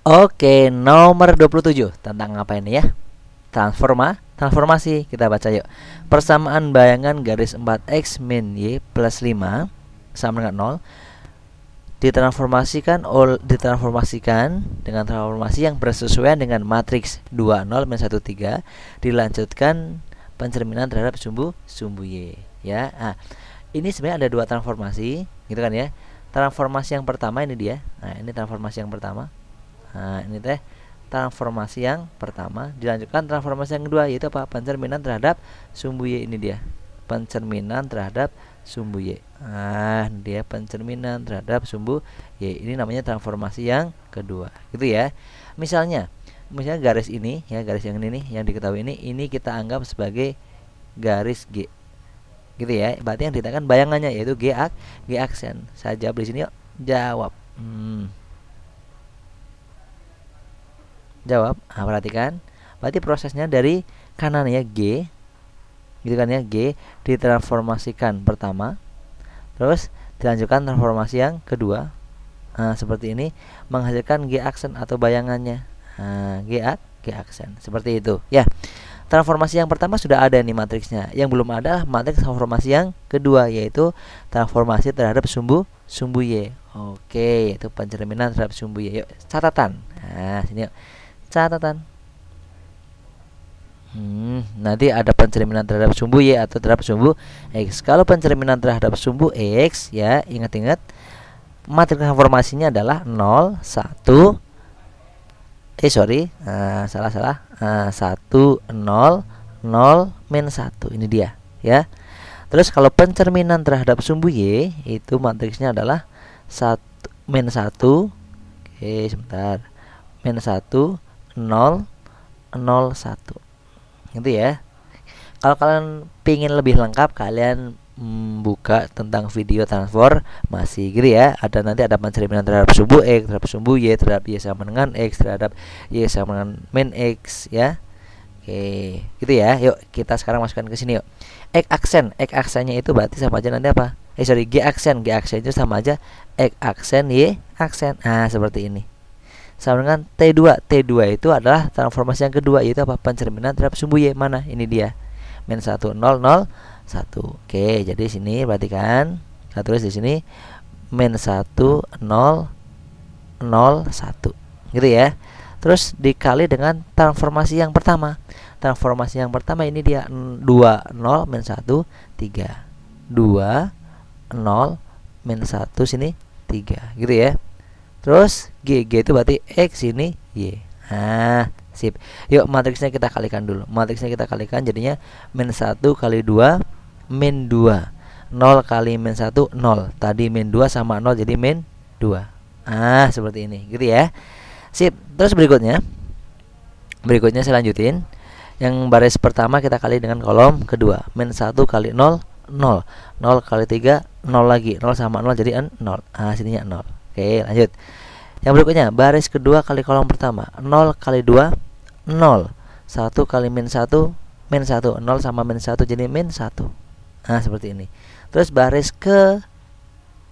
Oke, nomor 27 tentang apa ini ya? Transformasi. Kita baca yuk. Persamaan bayangan garis 4x min y plus 5 sama dengan 0 ditransformasikan dengan transformasi yang bersesuaian dengan matriks 2 0 min 1 3, dilanjutkan pencerminan terhadap sumbu y ya. Nah, ini sebenarnya ada dua transformasi gitu kan ya. Transformasi yang pertama ini dia. Nah, ini transformasi yang pertama. Nah, ini teh transformasi yang pertama, dilanjutkan transformasi yang kedua, yaitu apa? Pencerminan terhadap sumbu y. Ini dia pencerminan terhadap sumbu y. Nah, dia pencerminan terhadap sumbu y. Ini namanya transformasi yang kedua, gitu ya. Misalnya garis ini ya, garis yang ini nih, yang diketahui ini kita anggap sebagai garis G, gitu ya. Berarti yang ditekan bayangannya yaitu G aksen. Saya jawab di sini yuk. Jawab. Jawab. Nah, perhatikan. Berarti prosesnya dari kanan ya, G. Gitu kan ya, G ditransformasikan pertama, terus dilanjutkan transformasi yang kedua. Nah, seperti ini menghasilkan G aksen atau bayangannya. Nah, G aksen. Seperti itu ya. Transformasi yang pertama sudah ada nih matriksnya. Yang belum ada matriks transformasi yang kedua, yaitu transformasi terhadap sumbu y. Oke, yaitu pencerminan terhadap sumbu y. Yuk, catatan. Nah, sini yuk. Catatan. Nanti ada pencerminan terhadap sumbu y atau terhadap sumbu x. Kalau pencerminan terhadap sumbu x ya, ingat-ingat matriks transformasinya adalah 0 1 salah 1 0 0 min 1. Ini dia ya. Terus kalau pencerminan terhadap sumbu y itu matriksnya adalah 1 min 1. Oke, sebentar. Min 1 0 0 1. Gitu ya. Kalau kalian pingin lebih lengkap, kalian buka tentang video transformasi gitu ya. Nanti ada pencerminan terhadap sumbu x, terhadap sumbu y, terhadap y sama dengan x, terhadap y sama dengan min x ya. Oke, gitu ya. Yuk kita sekarang masukkan ke sini yuk. X aksennya itu berarti sama aja nanti apa? G aksen itu sama aja x aksen y aksen. Nah, seperti ini. Sama dengan T2 itu adalah transformasi yang kedua, yaitu apa? Pencerminan terhadap sumbu y. Mana? Ini dia. Min 1 0 0 1. Oke, jadi sini perhatikan. Saya tulis di sini min 1 0 0 1. Gitu ya. Terus dikali dengan transformasi yang pertama. Transformasi yang pertama ini dia 2 0 min 1 3. 2 0 min 1 sini 3. Gitu ya. Terus G itu berarti X ini Y. Nah, sip. Yuk matriksnya kita kalikan dulu. Jadinya min 1 kali 2 min 2. 0 kali min 1 0. Tadi min 2 sama 0 jadi min 2. Ah, seperti ini. Gitu ya. Sip. Terus berikutnya saya lanjutin. Yang baris pertama kita kali dengan kolom kedua. Min 1 kali 0 0. 0 kali 3 0 lagi. 0 sama 0 jadi 0. Ah, sininya 0. Oke, lanjut. Yang berikutnya baris kedua kali kolom pertama. 0 kali 2 0. 1 kali min 1 min 1. 0 sama min 1 jadi min 1. Nah, seperti ini. Terus baris ke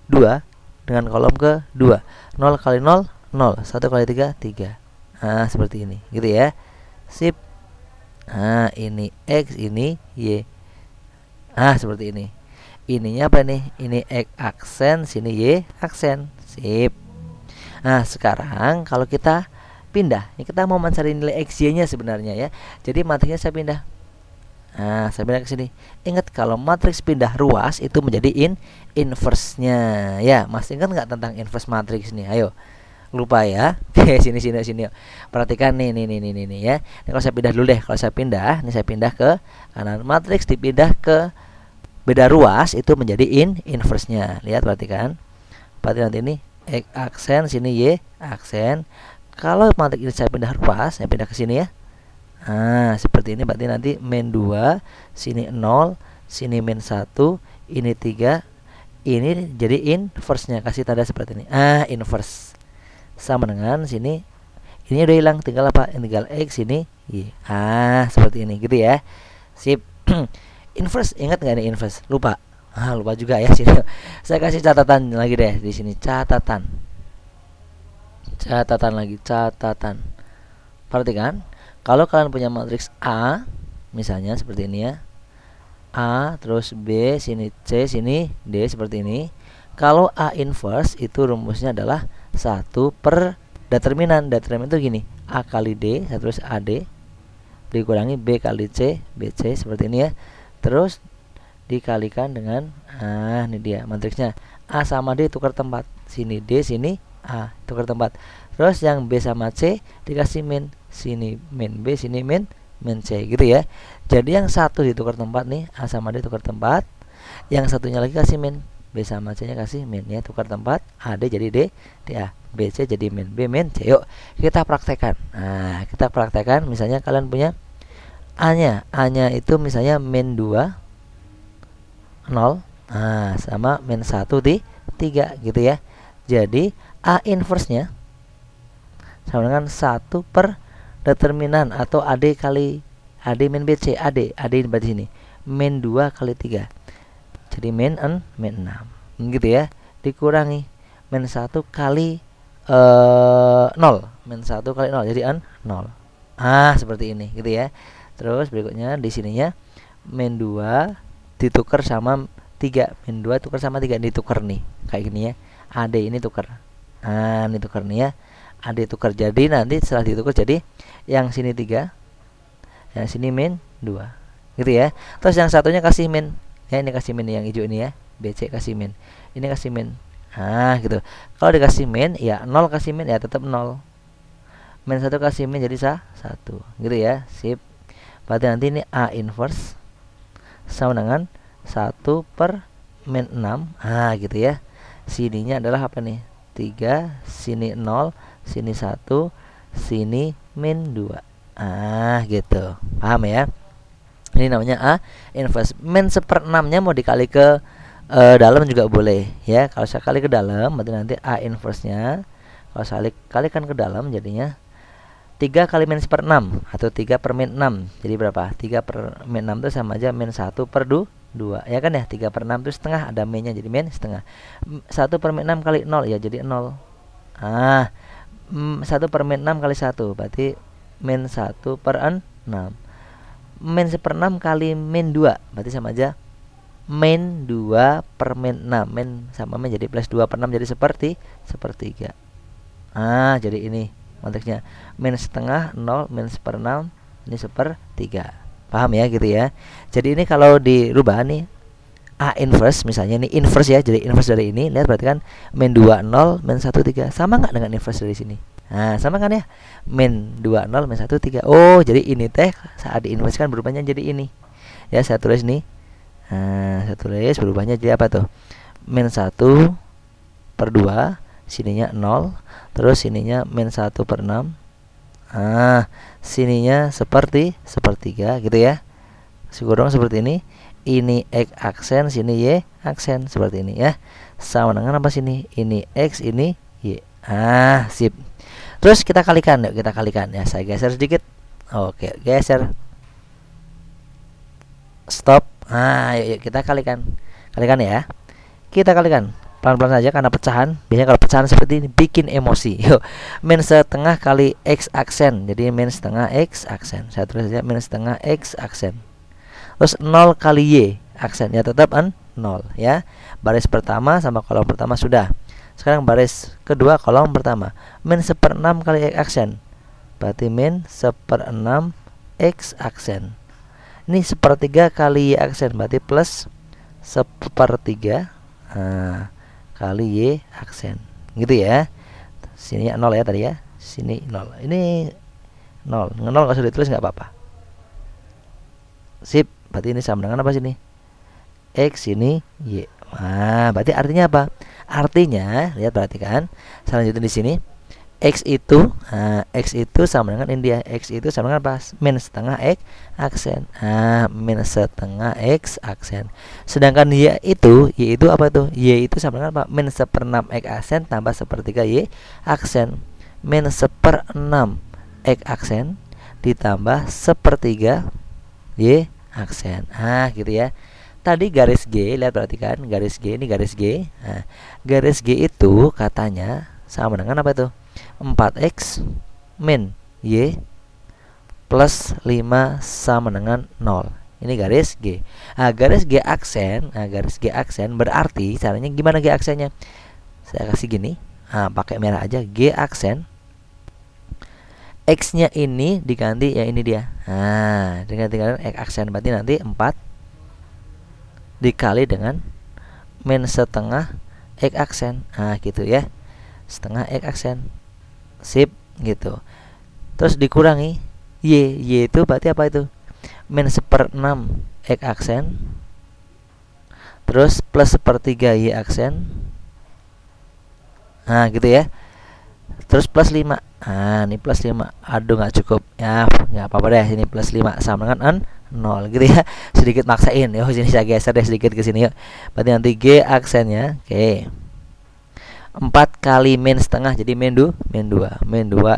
2 dengan kolom ke 2. 0 kali 0 0. 1 kali 3 3. Nah, seperti ini. Gitu ya. Sip. Nah, ini X, ini Y. Nah, seperti ini. Ininya apa nih? Ini X aksen, sini Y aksen. Sip. Nah, sekarang kalau kita pindah, ini kita mau mencari nilai XY-nya sebenarnya ya. Jadi matriksnya saya pindah. Nah, saya pindah ke sini. Ingat kalau matriks pindah ruas itu menjadi inverse-nya. Ya, masih ingat nggak tentang inverse matriks nih? Ayo. Lupa ya. Oke, sini. Perhatikan nih ya. Ini kalau saya pindah dulu deh. Kalau saya pindah, ini saya pindah ke kanan. Matriks dipindah ke beda ruas itu menjadi inverse-nya. Lihat, perhatikan. Berarti nanti ini X aksen, sini Y aksen. Kalau matriks ini saya pindah ruas, saya pindah ke sini ya. Nah, seperti ini. Berarti nanti min 2, sini 0, sini min 1, ini 3. Ini jadi inverse-nya. Kasih tanda seperti ini. Ah, inverse. Sama dengan sini. Ini udah hilang, tinggal apa? Tinggal X, sini Y. Ah, seperti ini gitu ya. Sip. Inverse, ingat nggak nih inverse? Lupa. Lupa juga ya sini. Saya kasih catatan lagi deh di sini, catatan. Catatan lagi, catatan. Perhatikan, kalau kalian punya matriks A, misalnya seperti ini ya. A, terus B, sini C, sini D, seperti ini. Kalau A inverse itu rumusnya adalah 1 per determinan. Determinan itu gini, A kali D, terus AD dikurangi B kali C, BC, seperti ini ya. Terus dikalikan dengan, ini dia matriksnya. A sama D tukar tempat, sini D, sini A, tukar tempat. Terus yang B sama C dikasih min, sini min B, sini min C, gitu ya. Jadi yang satu ditukar tempat nih, A sama D tukar tempat. Yang satunya lagi kasih min, B sama C nya kasih min ya, tukar tempat. AD jadi D, A, BC jadi min B, min C. Yuk kita praktekkan. Nah, kita praktekkan. Misalnya kalian punya A-nya itu misalnya min 2 0, nah sama min 1 di 3, gitu ya. Jadi A inverse-nya sama dengan 1 per determinan atau AD kali AD min BC. AD berarti sini min 2 kali 3, jadi min 6, gitu ya. Dikurangi min 1 kali 0, min 1 kali 0 jadi 0. Seperti ini, gitu ya. Terus berikutnya di sininya min 2 ditukar sama 3, min 2 tukar sama 3, ditukar nih kayak gini ya. AD ini tukar, ini tukar nih ya. AD tukar, jadi nanti setelah ditukar jadi yang sini 3, yang sini min 2, gitu ya. Terus yang satunya kasih min ya, ini kasih min yang hijau ini ya, BC kasih min, ini kasih min. Gitu. Kalau dikasih min ya 0 kasih min ya tetap 0, min 1 kasih min jadi 1, gitu ya. Sip. Berarti nanti ini A inverse sama dengan 1 per min 6, gitu ya. Sininya adalah apa nih, 3, sini 0, sini 1, sini min 2. Gitu. Paham ya? Ini namanya A inverse. Min 1/6 nya mau dikali ke dalam juga boleh ya. Kalau saya kali ke dalam berarti nanti A inverse nya kalau saya kalikan ke dalam jadinya 3 kali min 1/6 atau 3 per min 6. Jadi berapa? 3 per min 6 itu sama aja min 1 per 2, ya kan ya. 3 per 6 itu setengah, ada min-nya jadi min setengah. 1 per min 6 kali 0 ya jadi 0. 1 per min 6 kali 1 berarti min 1 per 6. Min 1/6 kali min 2 berarti sama aja min 2 per min 6. Min sama min jadi plus 2 per 6 jadi sepertiga. Jadi ini matriksnya min setengah 0, min 1/6, ini 1/3. Paham ya, gitu ya. Jadi ini kalau dirubah nih A inverse, misalnya ini inverse ya, jadi inverse dari ini, lihat berarti kan min 2 0, min 1 3. Sama nggak dengan inverse dari sini? Sama kan ya, min 2 0, min 1 3. Oh, jadi ini teh saat di inverse kan berubahnya jadi ini ya. Saya tulis nih, saya tulis berubahnya jadi apa tuh, min 1 per 2, sininya 0, terus sininya min 1 per 6, sininya sepertiga, gitu ya. Sigurung seperti ini. Ini X aksen, sini Y aksen, seperti ini ya. Sama dengan apa sini? Ini X, ini Y. Sip. Terus kita kalikan, yuk kita kalikan ya. Saya geser sedikit. Oke, geser. Stop. Yuk kita kalikan. Kalikan ya. Kita kalikan pelan-pelan saja karena pecahan. Biasanya kalau pecahan seperti ini bikin emosi. Yuk, min setengah kali X aksen. Jadi min setengah X aksen. Saya tulis saja min setengah X aksen. Terus 0 kali Y aksen ya tetap 0 ya. Baris pertama sama kolom pertama sudah. Sekarang baris kedua kolom pertama. Min 1/6 kali X aksen. Berarti min 1/6 X aksen. Ini 1/3 kali Y aksen, berarti plus 1/3 kali Y aksen. Gitu ya. Sini 0 ya tadi ya. Sini 0. Ini 0. Dengan 0 enggak usah ditulis, enggak apa-apa. Sip. Berarti ini sama dengan apa sini? X ini Y. Berarti artinya apa? Artinya, lihat perhatikan. Saya lanjutin di sini. X itu sama dengan ini dia. X itu sama dengan apa? Min setengah X aksen. Min setengah X aksen. Sedangkan Y itu apa tuh? Y itu sama dengan apa? Min 1/6 X aksen tambah 1/3 Y aksen. Min 1/6 X aksen ditambah 1/3 Y aksen. Gitu ya. Tadi garis G, lihat perhatikan garis G, ini garis G. Garis G itu katanya sama dengan apa itu? 4x min Y plus 5 sama dengan 0. Ini garis G. Nah, garis G aksen berarti caranya gimana G aksennya? Saya kasih gini. Nah, pakai merah aja. G aksen X-nya ini diganti ya ini dia. Nah, dengan X aksen berarti nanti 4 dikali dengan min setengah X aksen. Nah, gitu ya. Setengah X aksen. Sip, gitu. Terus dikurangi Y itu berarti apa itu? Min 1/6 X aksen. Terus plus 1/3 Y aksen. Nah, gitu ya. Terus plus 5. Nah, ini plus 5. Aduh, nggak cukup. Ya, nggak apa-apa deh. Ini plus 5 sama dengan 0 gitu ya. Sedikit maksain. Yo, sini saya geser deh sedikit ke sini yuk. Berarti nanti G aksennya, oke. 4 kali min setengah jadi min 2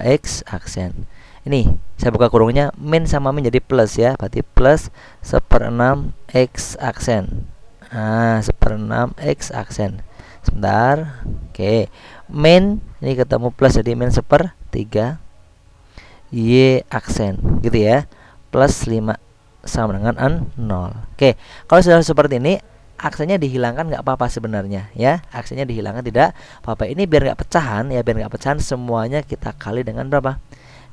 X aksen. Ini saya buka kurungnya, min sama min jadi plus ya. Berarti plus 1/6 X aksen. Nah, 1/6 X aksen. Sebentar. Oke. Min ini ketemu plus jadi min 1/3 Y aksen gitu ya. Plus 5 sama dengan 0. Oke. Kalau sudah seperti ini, aksennya dihilangkan nggak apa-apa sebenarnya ya. Aksennya dihilangkan tidak apa-apa. Ini biar nggak pecahan ya, biar nggak pecahan semuanya kita kali dengan berapa?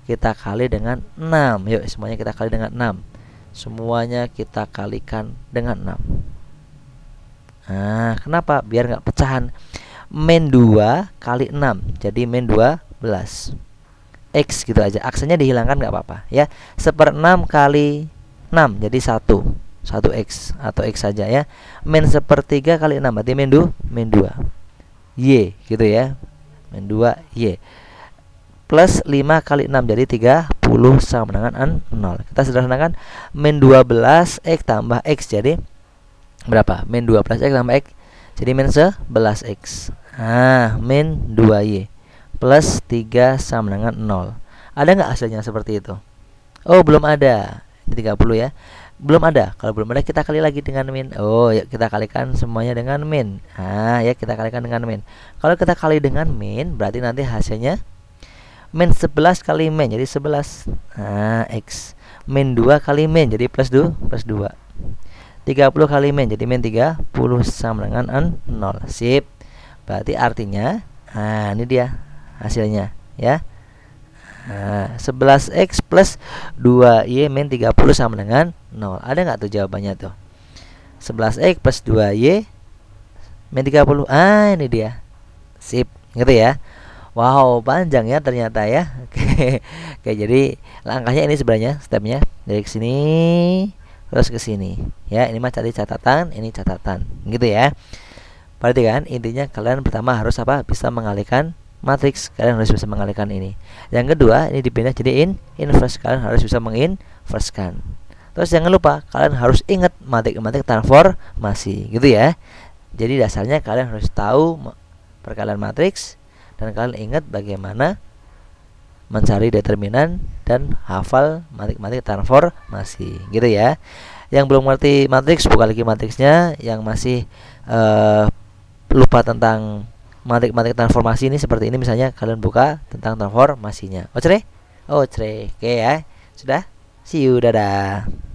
Kita kali dengan 6. Yuk, semuanya kita kali dengan 6. Semuanya kita kalikan dengan 6. Nah, kenapa? Biar nggak pecahan. Min 2 kali 6 jadi min 12 X gitu aja. Aksennya dihilangkan nggak apa-apa ya. 1/6 kali 6 jadi 1 X atau X saja ya. Min 1/3 kali 6 berarti min 2 Y gitu ya. Min 2 Y plus 5 kali 6 jadi 30 sama dengan 0. Kita sederhanakan, min 12 X tambah X jadi berapa? Min 12 X tambah X jadi min 11 X. Nah, min 2 Y plus 3 sama dengan 0. Ada nggak hasilnya seperti itu? Oh, belum ada. Ini 30 ya. Belum ada. Kalau belum ada kita kali lagi dengan min. Oh, ya kita kalikan semuanya dengan min. Nah, ya kita kalikan dengan min. Kalau kita kali dengan min berarti nanti hasilnya min 11 kali min jadi 11. Nah, X. Min 2 kali min jadi plus 2 30 kali min jadi min 30 sama dengan 0. Sip. Berarti artinya, nah ini dia hasilnya ya. Nah, 11X plus 2Y min 30 sama dengan 0. Ada nggak tuh jawabannya tuh? 11X plus 2Y min 30. Ah, ini dia. Sip, gitu ya. Wow, panjang ya ternyata ya. Oke. Oke, jadi langkahnya ini sebenarnya stepnya dari sini terus ke sini. Ya, ini mah cari catatan, ini catatan. Gitu ya. Perhatikan, intinya kalian pertama harus apa? Bisa mengalihkan matriks. Kalian harus bisa mengalihkan ini. Yang kedua, ini dipindah jadi inverse. Kalian harus bisa menginverskan. Terus jangan lupa kalian harus ingat matematik transformasi, gitu ya. Jadi dasarnya kalian harus tahu perkalian matriks dan kalian ingat bagaimana mencari determinan dan hafal matematik transformasi, gitu ya. Yang belum ngerti matriks, buka lagi matriksnya. Yang masih lupa tentang matematik transformasi ini seperti ini, misalnya kalian buka tentang transformasinya. Oke ya. Sudah. See you, dadah.